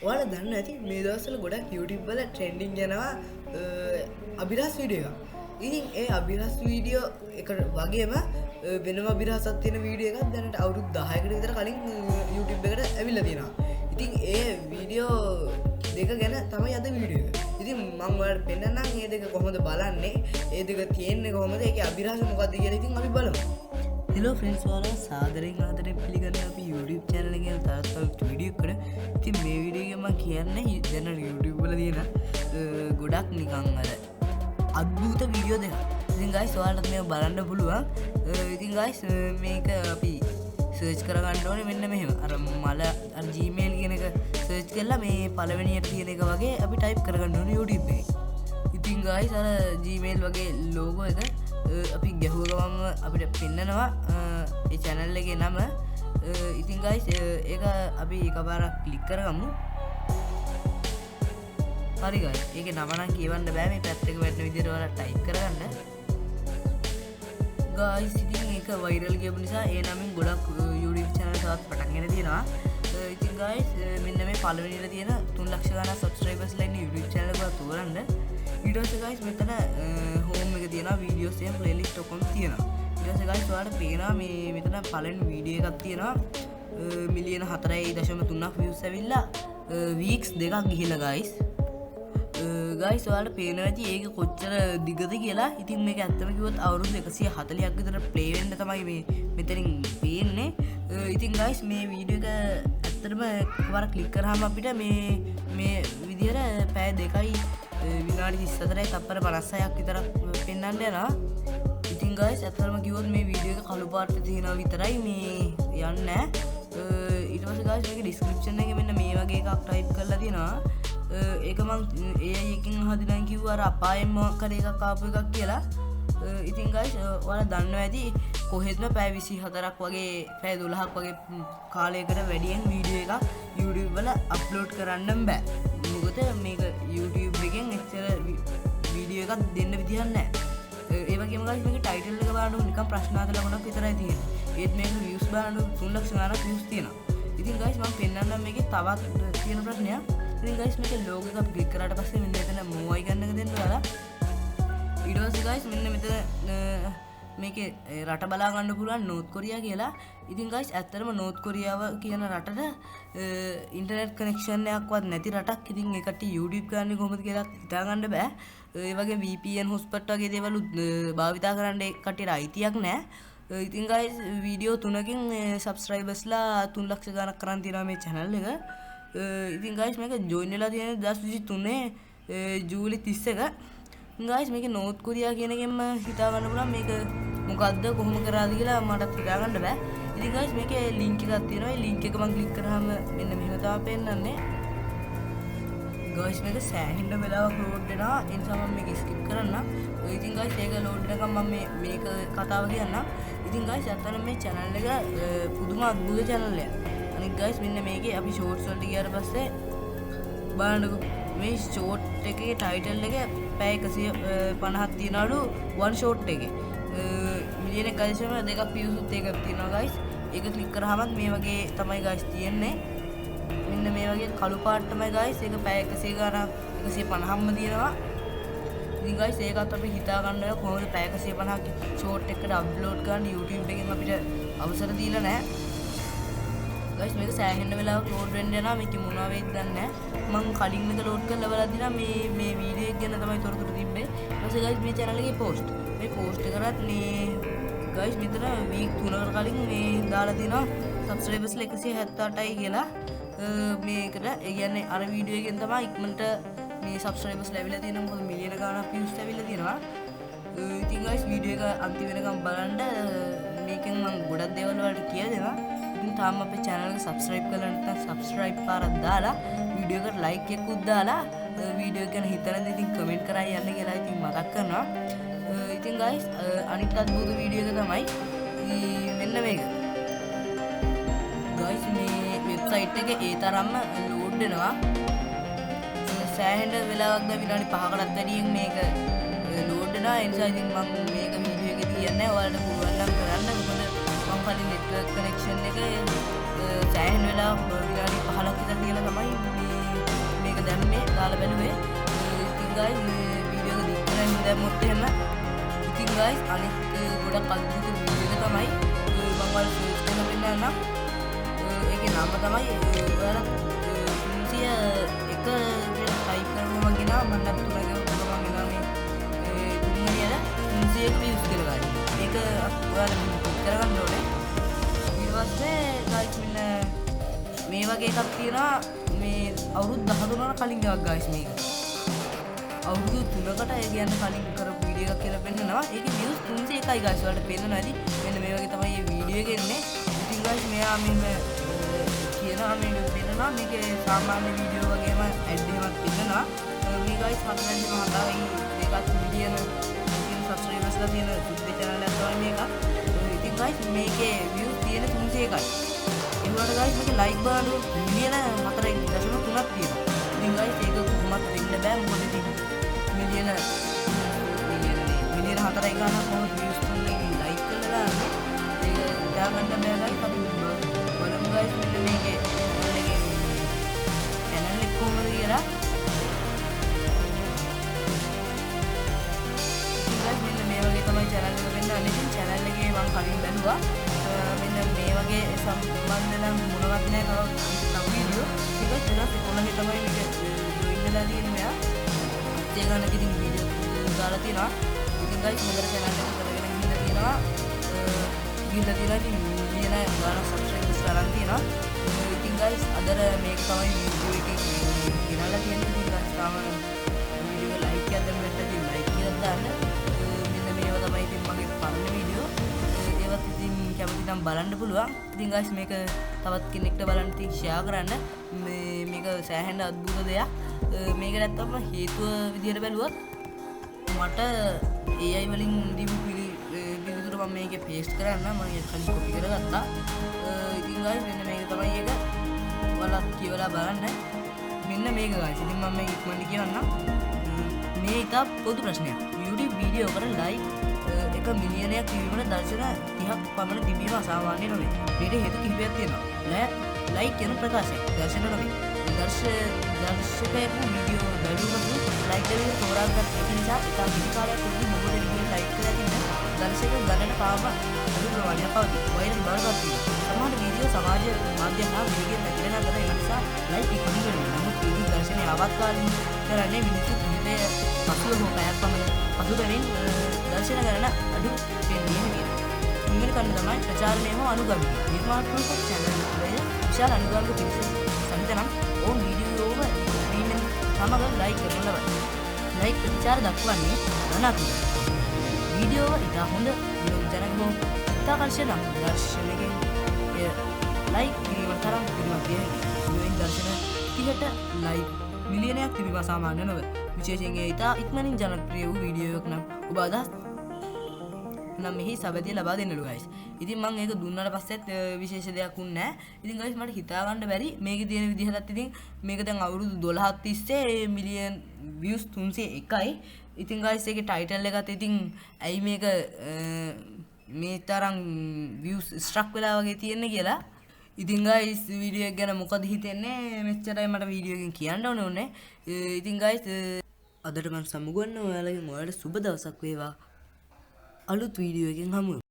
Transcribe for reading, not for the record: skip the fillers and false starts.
ඔයාලා දන්නවා ඇති මේ දවස්වල ගොඩක් YouTube වල ට්‍රෙන්ඩින් යනවා අභිරහස් වීඩියෝ එකක්. ඉතින් ඒ අභිරහස් වීඩියෝ එක වගේම වෙනම අභිරහසක් තියෙන වීඩියෝ එකක් දැනට අවුරුදු 10කට විතර කලින් YouTube එකට ඇවිල්ලා තියෙනවා. ඉතින් ඒ වීඩියෝ දෙක ගැන තමයි අද වීඩියෝ එක. ඉතින් මම ඔයාලට පෙන්නන්නම් මේ දෙක කොහොමද බලන්නේ, ඒ දෙක තියෙන්නේ කොහොමද, ඒකේ අභිරහස මොකක්ද කියලා ඉතින් අපි බලමු. හෙලෝ ෆ්‍රෙන්ඩ්ස්, ඔයාලා සාදරයෙන් ආදරයෙන් පිළිගන්න අපි YouTube channel එකේ තවත් වීඩියෝ එකකට. ඉතින් මේ වීඩියෝ එක මම කියන්නේ දැන් YouTube වල තියෙන ගොඩක් නිකන් අර අද්භූත වීඩියෝ දෙකක්. ඉතින් guys ඔයාලට මේක බලන්න පුළුවන්. ඉතින් guys මේක අපි සර්ච් කරගන්න ඕනේ මෙන්න මෙහෙම. අර මල අර Gmail කියන එක සර්ච් කරලා මේ පළවෙනියට තියෙන එක වගේ අපි ටයිප් කරගන්න ඕනේ YouTube එකේ. ඉතින් guys අර Gmail වගේ logo එක අපි ගැහුව ගමන්ම අපිට පෙන්නනවා ඒ channel එකේ නම. ඉතින් guys ඒක අපි එකපාරක් ක්ලික් කරගමු. හරි guys, ඒකේ නම නම් කියවන්න බෑ, මේ පැත්ත එක වැටෙන විදිහට ඔයාලා ටයිප් කරගන්න. guys ඉතින් ඒක viral ගියපු නිසා ඒ නමින් ගොඩක් YouTube channel එකක් පටන් ගෙන තියෙනවා. ඉතින් guys මෙන්න මේ පළවෙනියට තියෙන 3 ලක්ෂ ගණන් subscribers ලා ඉන්න YouTube channel එක තෝරන්න. ඊට පස්සේ guys මෙතන home එක තියෙනවා, videos and playlist ඔක්කොම තියෙනවා. ඊට පස්සේ guys ඔයාලට පේනවා මේ මෙතන පළවෙනි වීඩියෝ එකක් තියෙනවා මිලියන 4.3ක් views ඇවිල්ලා weeks දෙකක් ගිහිලා guys. guys ඔයාලට පේනවා ඇති ඒක කොච්චර දිගද කියලා. ඉතින් මේක ඇත්තම කිව්වොත් අවුරුදු 140ක් විතර ප්ලේ වෙන්න තමයි මේ මෙතනින් පේන්නේ. ඉතින් guys මේ වීඩියෝ එක ඇත්තටම එකපාර ක්ලික් කරාම අපිට මේ විදිහට පැය 2යි විනාඩි 34යි තප්පර 56ක් විතර පෙන්වන්න යනවා. ඉතින් guys ඇත්තටම කිව්වොත් මේ වීඩියෝ එක කළු පාට තියෙනවා විතරයි, මේ යන්නේ නැහැ. ඊට පස්සේ guys මේක description එකේ මෙන්න මේ වගේ එකක් ටයිප් කරලා තියෙනවා. ඒක මං AI එකකින් හදලා කිව්වා අර අපායෙන් මොකක් හරි එකක් ආපු එකක් කියලා. ඉතින් guys ඔයාලා දන්නවා ඇති කොහෙත්ම පැය 24ක් වගේ පැය 12ක් වගේ කාලයකට වැඩියෙන් වීඩියෝ එකක් YouTube වල අප්ලෝඩ් කරන්න බෑ. මොකද මේක YouTube එකෙන් එච්චර වීඩියෝ එකක් දෙන්න විදිහක් නැහැ. ඒ වගේම guys මේකේ ටයිටල් එක බලන්න නිකන් ප්‍රශ්නාර්ථ ලකුණක් විතරයි තියෙන්නේ. ඒත් මේක views බලන්න 3 ලක්ෂ ගණනක් views තියෙනවා. ඉතින් guys මම පෙන්නන්නම් මේකේ තවත් තියෙන ප්‍රශ්නයක්. ඉතින් guys මේකේ logo එක අපි ක්ලික් කරාට පස්සේ මෙන්න මෙතන move icon එක දෙන්න ඔයාලා. ඊට පස්සේ guys මෙන්න මෙතන මේකේ රට බලා ගන්න පුළුවන් නෝත් කොරියා කියලා. ඉතින් guys ඇත්තටම නෝත් කොරියාව කියන රටට ඉන්ටර්නෙට් කනෙක්ෂන් එකක්වත් නැති රටක්. ඉතින් ඒකට YouTube ගන්නේ කොහොමද කියලා හිතා ගන්න බෑ. ඒ වගේ VPN hotspot වගේ දේවල් භාවිතා කරන්න කටියට අයිතියක් නැහැ. ඉතින් guys වීඩියෝ 3කින් subscribers ලා 3 ලක්ෂ ගණක් කරන් තියෙනවා මේ channel එක. ඉතින් guys මේක join වෙලා තියෙන්නේ 2023 ජූලි 31. guys මේක නෝත් කොරියා කියන එකෙන්ම හිතා ගන්න පුළුවන් මේක මොකද්ද කොහොම කරාද කියලා මටත් හිතා ගන්න බෑ. ඉතින් guys මේකේ link එකක් තියෙනවා. ඒ link එක මම ක්ලික් කරාම මෙන්න මෙහෙම තමයි පෙන්නන්නේ. guys මේක සෑහෙන්න වෙලාවක් load වෙනවා. ඒ නිසා මම මේක skip කරන්නම්. ඉතින් guys ඒක load වෙනකම් මම මේක කතාව කියන්නම්. ඉතින් guys අතන මේ channel එක පුදුම අద్භූත channel එකක්. අනිත් guys මෙන්න මේකේ අපි shorts වලට ගියාට පස්සේ බලන්නකෝ මේ short එකේ title එක පැය 150ක් තියනවලු one short එකේ. මිලියන 1.2ක් views උත් එකක් තියෙනවා guys. ඒක ක්ලික් කරාම මේ වගේ තමයි guys තියෙන්නේ. මෙන්න මේ වගේ කළු පාට තමයි guys. ඒක පැය 100 ගණන් 150ක්ම තියෙනවා. ඉතින් guys ඒකත් අපි හිතා ගන්න ඕන කොහොමද පැය 150ක් short එකකට upload කරන්න YouTube එකෙන් අපිට අවසර දීලා නැහැ. guys මේක සෑහෙන්න වෙලාවක් load වෙන්න යනවා. මේක මොනවා වෙයිද දන්නේ නැහැ. මම කලින් මේක load කරලා බලද්දී නම් මේ වීඩියෝ එක ගැන තමයි තොරතුරු තිබ්බේ. ඊට පස්සේ guys මේ channel එකේ post කරත් මේ guys මෙතන week 3කට කලින් මේ දාලා තිනවා subscribers 178යි කියලා. මේකට ඒ කියන්නේ අර වීඩියෝ එකෙන් තමයි ඉක්මනට මේ subscribers ලැබිලා තියෙන මොකද මිලියන ගණන් views ලැබිලා තියෙනවා. ඉතින් guys වීඩියෝ එක අන්තිම වෙනකම් බලන්න. මේකෙන් මම ගොඩක් දේවල් වලට කියලා දෙනවා. ඉතින් තාම අපේ channel එක subscribe කරලා නැත්නම් subscribe පාරක් දාලා වීඩියෝ එකට like එකකුත් දාලා වීඩියෝ එක ගැන හිතලා ඉතින් comment කරා යන්න කියලා ඉතින් මතක් කරනවා. ඉතින් guys අනිත් අද්භූත වීඩියෝ එක තමයි මෙන්න මේක. guys මේ වෙබ්සයිට් එක ඒ තරම්ම load වෙනවා. සෑහෙන වෙලාවක් දැන් විනාඩි 5කටත් වැඩියෙන් මේක load වෙනවා. ඒ නිසා ඉතින් මම මේක වීඩියෝ එකේ තියන්නේ ඔයාලට පුළුවන් නම් කරන්න. මොකද මම කලින් network connection එක සෑහෙන වෙලාවක් විනාඩි 15ක් විතර කියලා තමයි මේ දාලා බැලුවේ. ඉතින් guys මේ වීඩියෝ එක දික් කරලා දැම්මොත් එහෙම ඉතින් guys අනිත් ගොඩක් අద్భుත වීඩියෝ එක තමයි මම ඔයාලට සර්ච් කරලා පෙන්නන්නම්. ඒකේ නම තමයි ඔයාලා 301 කියලා ටයිප් කරනවා මම ගෙනා මම නැත් තුනක මම ගෙනා මේ තුන්වෙනියට 301 views කියලා ගන්න. ඒක ඔයාලා ක්ලික් කරගන්න ඕනේ. ඊට පස්සේ guys මෙන්න මේ වගේ එකක් තියෙනවා මේ අවුරුදු 13කට කලින් එකක් guys මේක. අවුරුදු 3කට ඒ කියන්නේ කලින් කරපු වීඩියෝ එකක් කියලා පෙන්නනවා. ඒකේ views 301යි guys. ඔයාලට පේනවා ඇති. මෙන්න මේ වගේ තමයි මේ වීඩියෝ එක එන්නේ. ඉතින් guys මෙයා මෙන්න කියනවා මේක පෙන්නනවා මේකේ සාමාන්‍ය වීඩියෝ වගේම ඇඩ් එකක් පෙන්නනවා. මේ guys හතරෙන් මහතාවයි මේකත් මිලියන සබ්ස්ක්‍රයිබර්ස්ලා තියෙන සුද්ධ channel එකක් තමයි මේක. ඉතින් guys මේකේ views තියෙන 301යි. ඒ වුණාට guys මේකේ like බාඩු මිලියන 4.3ක් තියෙනවා. ඉතින් guys ඒක කොහොමද දෙන්න බෑ මොකද ඉතින් මිලියන 4යි ගන්න කොහොමද views තුනේ like කරලා දාන්නේ. ඒක දාගන්න බෑ guys අපි බලමු guys මෙන්න මේකේ ඔයාලගේ channel එක කොහොමද කියලා. මෙන්න මේ වගේ තමයි channel එක වෙන්නේ. ඉතින් channel එකේ මම කලින් බැලුවා. මෙන්න මේ වගේ සම්බන්ධ නම් මොනවත් නැහැ තව වීඩියෝ. ඒක 2011 තමයි මේක join වෙලා තියෙන්නේ මෙයා. ඒ ගන්න ඉතින් වීඩියෝ දාලා තියෙනවා. ඉතින් guys හොඳට channel එක කරගෙන ගිහිල්ලා තියෙනවා. ගිහිල්ලා තියෙනවා ඉතින් මිලියන ගාන subscribers ගන්න තියෙනවා. ඉතින් guys අදර මේක තමයි වීඩියෝ එකේ ගෙනල්ලා තියෙන්නේ. ඉතින් guys තාම වීඩියෝ එක like එකක් දැම්ම නැත්නම් like එකක් දාන්න. තමයි ඉතින් මගේ පරණ වීඩියෝ. ඒවත් ඉතින් කැමති නම් බලන්න පුළුවන්. ඉතින් guys මේක තවත් කෙනෙක්ට බලන්න ඉතින් share කරන්න. මේක සෑහෙන අద్భుත දෙයක්. මේක නැත්තම් හේතුව විදියට බැලුවොත් මට AI වලින් දීපු පිළිතුර මම මේකේ paste කරන්න මම ඒක කලින් copy කරගත්තා. ඉතින් guys මෙන්න මේක තමයි ඒක. ඔයාලා කියවලා බලන්න. මෙන්න මේක guys. ඉතින් මම මේක ඉක්මනට කියන්නම්. මේ ඉතා පොදු ප්‍රශ්නයක්. YouTube වීඩියෝ එකට like 1 මිලියනයක් වීමට දර්ශන 30ක් පමණ තිබීම අසාමාන්‍ය නොවේ. මේට හේතු කිහිපයක් තියෙනවා. like කියන ප්‍රකාශය දර්ශන නොවේ. දර්ශකයෙකු වීඩියෝ බැලුවොත් like දෙවිය තෝරාගත් එක නිසා ඉතා කිසි කාලයක් තුළදී මොකද වීඩියෝ like කරලා තින්න දර්ශක ගණන තාම අඩු ප්‍රමාණයක් පවතී. වෛරල් බවටපත් වී සමහර වීඩියෝ සමාජ මාධ්‍ය හා වේගයෙන් නැතිවෙන අතර ඒ නිසා like ඉක්මනින් වෙනවා. නමුත් වීඩියෝ දර්ශනය ආවත්කාලින් කරන්නේ මිනිස්සු කිහිපය පසුව හෝ පැයක් පමණ පසු බැවින් දර්ශන ගණන අඩු වෙන්නේ නැහැ. ඉංග්‍රීසි කන්න තමයි ප්‍රචාරණය හෝ අනුගමනය. නිර්මාණාත්මක channel වල විශාල අනුගමන පිරිස සහිතනම් ඕන් වීඩියෝ වීමෙන් සමග like කරන ලබයි. like ප්‍රචාර දක්වන්නේ ධනාත්මක. වීඩියෝ ඉතා හොඳ විනෝදජනක හෝ ඉතාකර්ෂණ දර්ශනයකින් like කිරීම තරම් පිළිමක් දිය හැකියි. මේ දර්ශන 30ට like මිලියනයක් තිබීම අසාමාන්‍ය නොවේ. විශේෂයෙන් ඒ ඉතා ඉක්මනින් ජනප්‍රිය වූ වීඩියෝ එකක් නම් ඔබ අදහස් නම් මෙහි සබැදිය ලබා දෙන්නලු guys. ඉතින් මම ඒක දුන්නාට පස්සෙත් විශේෂ දෙයක් උන්නේ නැහැ. ඉතින් guys මට හිතා ගන්න බැරි මේකේ තියෙන විදිහටත් ඉතින් මේක දැන් අවුරුදු 12ක් තිස්සේ මිලියන් views 301යි. ඉතින් guys ඒකේ title එකත් ඉතින් ඇයි මේක මේ තරම් views struck වෙලා වගේ තියෙන්නේ කියලා. ඉතින් guys වීඩියෝ එක ගැන මොකද හිතෙන්නේ මෙච්චරයි මට වීඩියෝ එකෙන් කියන්න ඕනේ. ඉතින් guys අදට මම සමුගන්න ඔයාලගෙන් ඔයාලට සුබ දවසක් වේවා. අලුත් වීඩියෝ එකකින් හමු